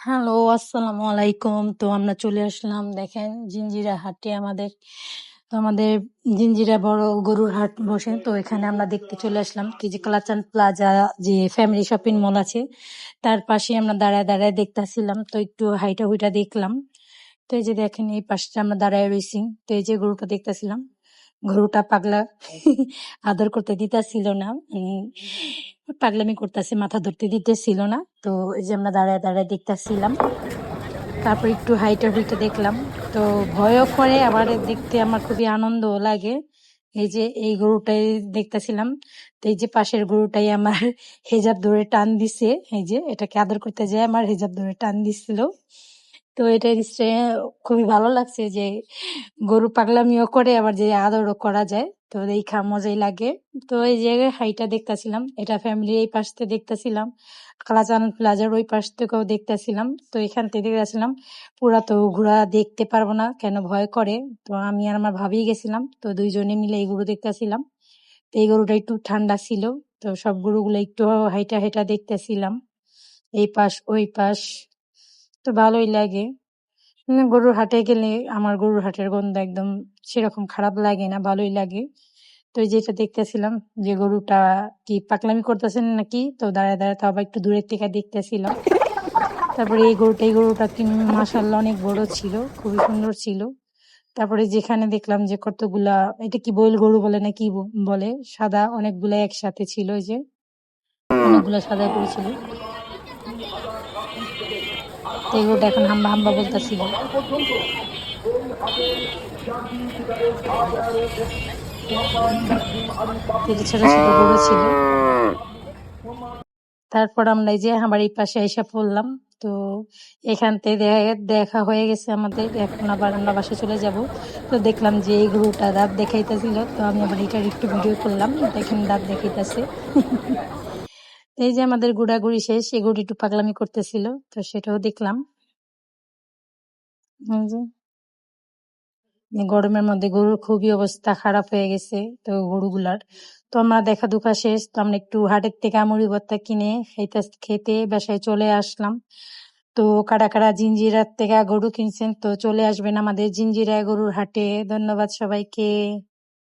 Hello, আসসালামু আলাইকুম। তো আমরা চলে আসলাম, দেখেন জিঞ্জিরা হাটে আমাদের। তো আমাদের জিঞ্জিরা বড় গরুর হাট বসে, তো এখানে আমরা দেখতে চলে আসলাম কি যে কালাচান প্লাজা, যে ফ্যামিলি শপিং মল আছে, তার পাশে আমরা দাঁড়ায় দাঁড়ায় দেখতেছিলাম। তো একটু হাইটা হুইটা দেখলাম। তো এই যে দেখেন, এই পাশটা আমরা দাঁড়ায় রয়েছি। তো এই যে গরুটা দেখতেছিলাম, গরুটা পাগলা আদর করতে দিতেছিল না, পাগলামি করতেছে, মাথা ধরতে দিতেছিল না। তো এই যে আমরা দাঁড়ায় দাঁড়ায় দেখতেছিলাম। তারপর একটু হাইটা হুইটা দেখলাম। তো ভয়ও করে, আবার দেখতে আমার খুবই আনন্দও লাগে। এই যে এই গরুটাই দেখতেছিলাম। তো এই যে পাশের গরুটাই আমার হেজাব ধরে টান দিছে। এই যে এটাকে আদর করতে যায় আমার হেজাব ধরে টান দিছিল। তো এটা নিশ্চয়ই খুবই ভালো লাগছে যে গরু পাগলামিও করে, আবার যে আদরও করা যায়। তো দেখা মজাই লাগে। তো এই জায়গায় হাইটা দেখতেছিলাম, এটা ফ্যামিলি এই পাশ থেকে দেখতেছিলাম, কালাচান প্লাজার ওই পাশ থেকেও দেখতেছিলাম। তো এখান থেকে দেখতেছিলাম। পুরা তো ঘোরা দেখতে পারবো না, কেন ভয় করে। তো আমি আর আমার ভাবি গেছিলাম, তো দুইজনে মিলে এই গরু দেখতেছিলাম। তো এই গরুটা একটু ঠান্ডা ছিল। তো সব গরুগুলো একটু হাইটা হাইটা দেখতেছিলাম, এই পাশ ওই পাশ। তো ভালোই লাগে। গরুর হাটে গেলে আমার গরুর হাটের গন্ধ একদম সেরকম খারাপ লাগে না, ভালোই লাগে। তো এই যেটা দেখতেছিলাম যে গরুটা কি পাগলামি করতেছেন নাকি, তো দাঁড়ায় দাঁড়ায় তো আবার একটু দূরের থেকে দেখতেছিলাম। তারপরে এই গরুটা কি মাশাআল্লাহ অনেক বড় ছিল, খুবই সুন্দর ছিল। তারপরে যেখানে দেখলাম যে কতগুলা, এটা কি বইল গরু বলে না কি বলে, সাদা অনেকগুলা একসাথে ছিল, এই যে অনেকগুলা সাদা গরু ছিল। তো এই গরুটা এখন হাম্বা হাম্বা বলতেছিল। এটা ছোট ছোট গরু ছিল। তারপর আমরা এই যে আমার এই পাশে এসে পড়লাম। তো এখান থেকে দেখা হয়ে গেছে আমাদের, এখন আবার আমরা বাসায় চলে যাব। তো দেখলাম যে এই গরুটা দাঁত দেখাইতেছিল, তো আমি আবার এটার একটু ভিডিও করলাম, দেখেন দাঁত দেখাইতেছে। এই যে আমাদের ঘোরাঘুরি শেষ, এই গরু একটু পাগলামি করতেছিল, তো সেটাও দেখলাম। এই যে গরমের মধ্যে গরুর খুবই অবস্থা খারাপ হয়ে গেছে, তো গরুগুলার। তো আমরা দেখা দুখা শেষ, তো আমরা একটু হাটের থেকে মুড়ি ভর্তা কিনে খেতে বাসায় চলে আসলাম। তো কারা কারা জিঞ্জিরার থেকে গরু কিনছেন, তো চলে আসবেন আমাদের জিঞ্জিরা গরুর হাটে। ধন্যবাদ সবাইকে।